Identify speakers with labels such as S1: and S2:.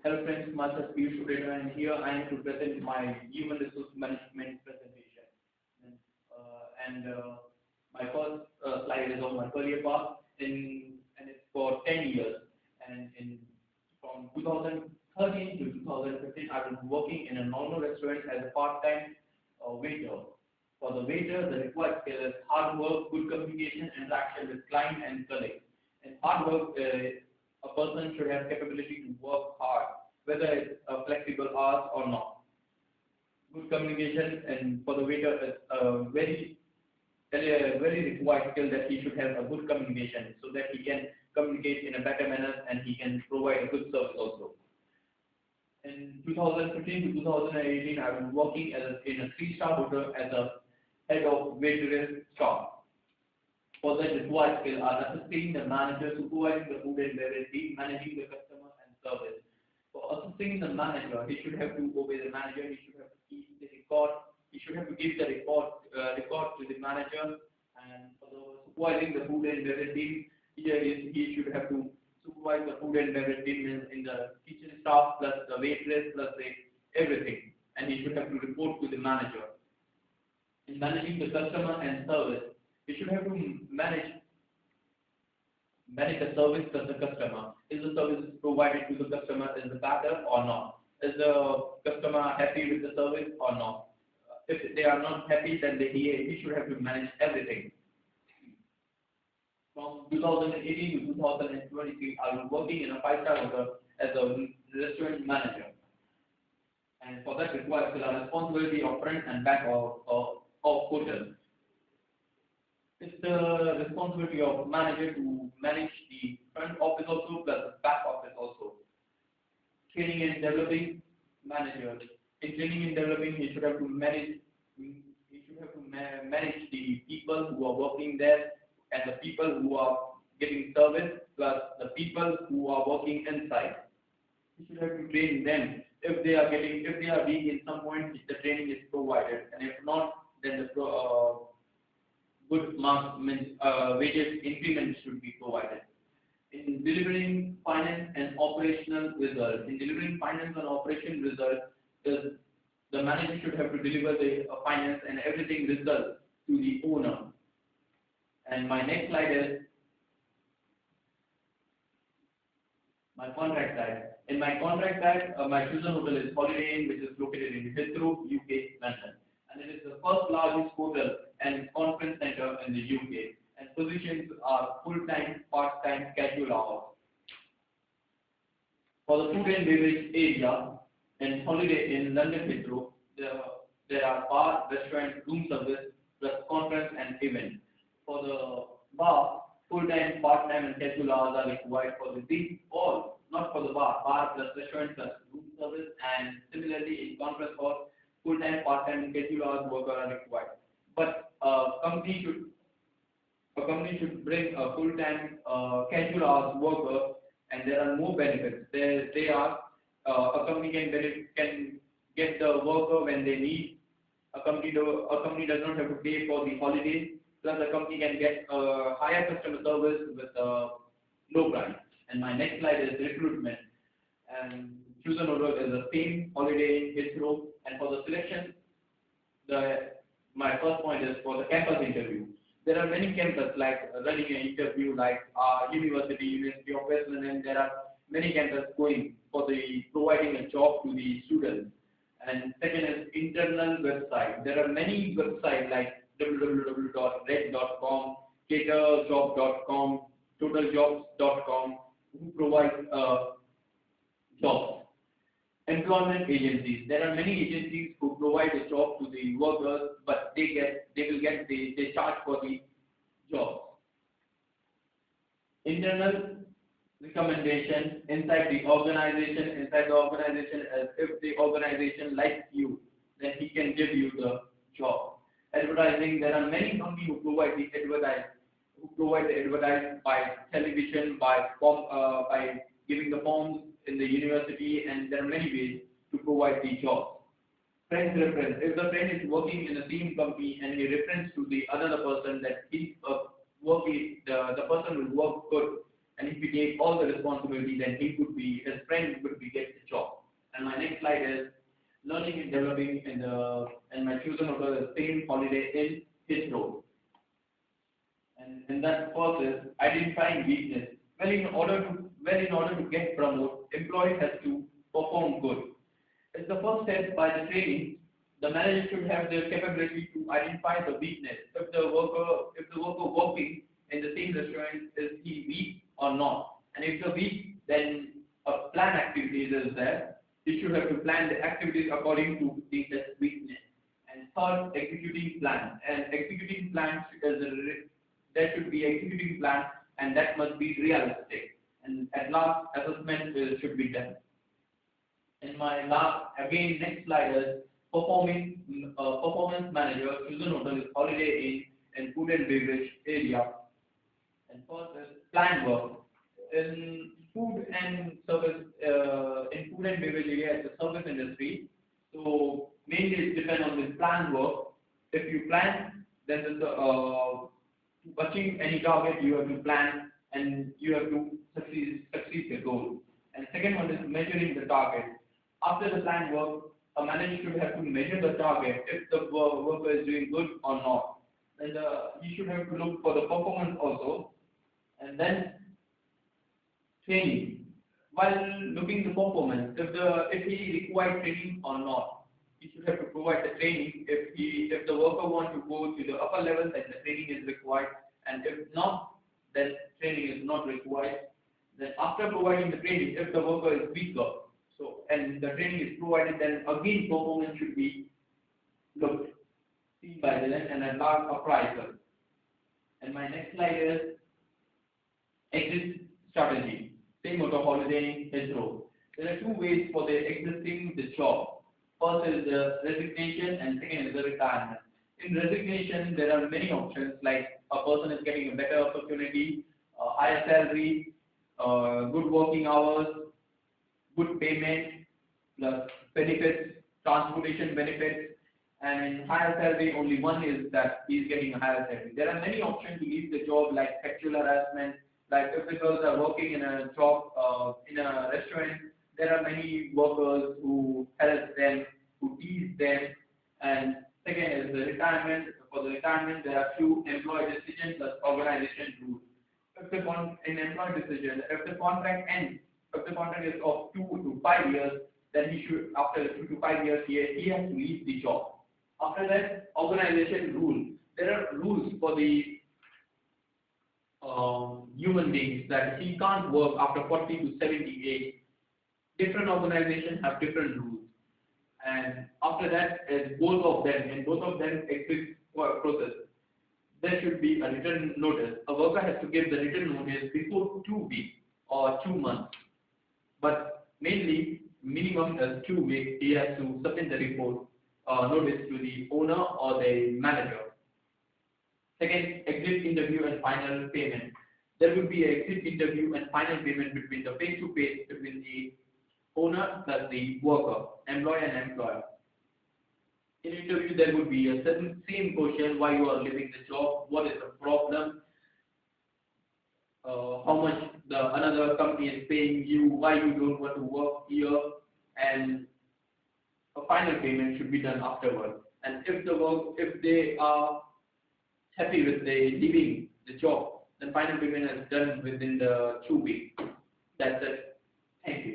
S1: Hello friends, myself Piyush Odedra, and here I am to present my human resource management presentation. And my first slide is on my career path, and it's for 10 years. And from 2013 to 2015, I was working in a normal restaurant as a part-time waiter. For the waiter, the required skill is hard work, good communication, interaction with client and colleagues. And hard work, a person should have capability to work hard, whether it's flexible hours or not. Good communication, and for the waiter, is very required skill that he should have a good communication so that he can communicate in a better manner and he can provide a good service also. In 2015 to 2018, I was working in a three-star hotel as a head of waitress staff. For that required skill are assisting the manager, supervising the food and beverage team, managing the customer and service. For assisting the manager, he should have to obey the manager, he should have to keep the record, he should have to give the record to the manager, and for the supervising the food and beverage team, he should have to supervise the food and beverage team in the kitchen staff plus the waitress plus everything, and he should have to report to the manager. In managing the customer and service, he should have to manage the service to the customer. Is the service provided to the customer is the better or not? Is the customer happy with the service or not? If they are not happy, then he should have to manage everything. From 2018 to 2023, I was working in a five-star hotel as a restaurant manager. And for that requires the responsibility of front and back of hotel. It's the responsibility of manager to manage the front office also plus the back office also. Training and developing managers. In training and developing, he should have to manage. Manage the people who are working there and the people who are getting service plus the people who are working inside. He should have to train them. If they are weak in some point, the training is provided, and if not, then the good marks means wages increment should be provided. In delivering finance and operational results, the manager should have to deliver the finance and everything results to the owner. And my next slide is my contract type. In my contract type, my chosen hotel is Holiday Inn, which is located in Heathrow, UK, London. And it is the first largest hotel and conference center in the UK. And positions are full-time, part-time, casual hours. For the food and beverage area, in Holiday Inn London Heathrow, there are bar, restaurant, room service, plus conference and event. For the bar, full-time, part-time, and casual hours are required for these all, not for the bar plus restaurant plus room service, and similarly in conference hall, full-time, part-time, and casual hours worker are required. But a company should bring a full-time, casual hours worker, and there are more benefits. A company can get the worker when they need. A company does not have to pay for the holidays. Plus, the company can get higher customer service with low price. And my next slide is recruitment. And chosen hotel is the same Holiday Inn Heathrow. And for the selection, my first point is for the campus interview. There are many campuses like running an interview like University of West London. There are many campuses going for the providing a job to the students. And second is internal website. There are many websites like www.red.com, caterjob.com, totaljobs.com who provide jobs. Employment agencies. There are many agencies who provide a job to the workers, but they charge for the job. Internal recommendation inside the organization. As if the organization likes you, then he can give you the job. Advertising. There are many companies who provide the advertise by television, by giving the forms in the university, and there are many ways to provide the job. Friends reference. If the friend is working in the same company and he refers to the another person that the person will work good, and if he takes all the responsibility, then his friend would get the job. slide is learning and developing in my chosen hotel is Spain holiday in Heathrow. And in that process, identifying weakness. In order to get promoted, employee has to perform good. It's the first step by the training. The manager should have the capability to identify the weakness. If the worker working in the same restaurant is he weak or not, and if the weak, then a plan activities is there. You should have to plan the activities according to the weakness. And third, executing plan. And executing plan there should be executing plan, and that must be realistic. And at last, assessment should be done. And my next slide is performance manager, chosen hotel is Holiday Inn in food and beverage area. And first is plan work. In food and beverage area, it's a service industry. So mainly it depends on the plan work. If you plan, then to achieve any target, you have to plan and you have to succeed the goal. And second one is measuring the target. After the plan work, a manager should have to measure the target if the worker is doing good or not. And he should have to look for the performance also. And then training. While looking the performance, if he requires training or not, he should have to provide the training. If the worker wants to go to the upper level, then the training is required. And if not, then training is not required. Then after providing the training, if the worker is weaker, and the training is provided, then again performance should be looked, seen by them, and at last appraisal. And my next slide is exit strategy. Same auto holiday Heathrow. There are two ways for the exiting the job. First is the resignation, and second is the retirement. In resignation, there are many options, like a person is getting a better opportunity, higher salary, good working hours, good payment, plus benefits, transportation benefits, and in higher salary, only one is that he is getting a higher salary. There are many options to leave the job, like sexual harassment, like if the girls are working in a job, in a restaurant, there are many workers who harass them, who tease them. And second is the retirement. For the retirement, there are two: employee decision plus organization rule. In employee decision, if the contract ends, if the contract is of 2 to 5 years, then he should, after 2 to 5 years, he has to leave the job. After that, organization rule. There are rules for the human beings that he can't work after 40 to 78. Different organizations have different rules. And after that, both of them exit process. There should be a written notice. A worker has to give the written notice before 2 weeks or 2 months. But mainly, minimum is 2 weeks. He has to submit the report notice to the owner or the manager. Second, exit interview and final payment. There will be an exit interview and final payment between the face-to-face between the owner plus the worker, employer and employer. In interview, there would be a same question: why you are leaving the job, what is the problem, how much another company is paying you, why you don't want to work here, and a final payment should be done afterward. And if they are happy with leaving the job, then final payment is done within the 2 weeks. That's it. Thank you.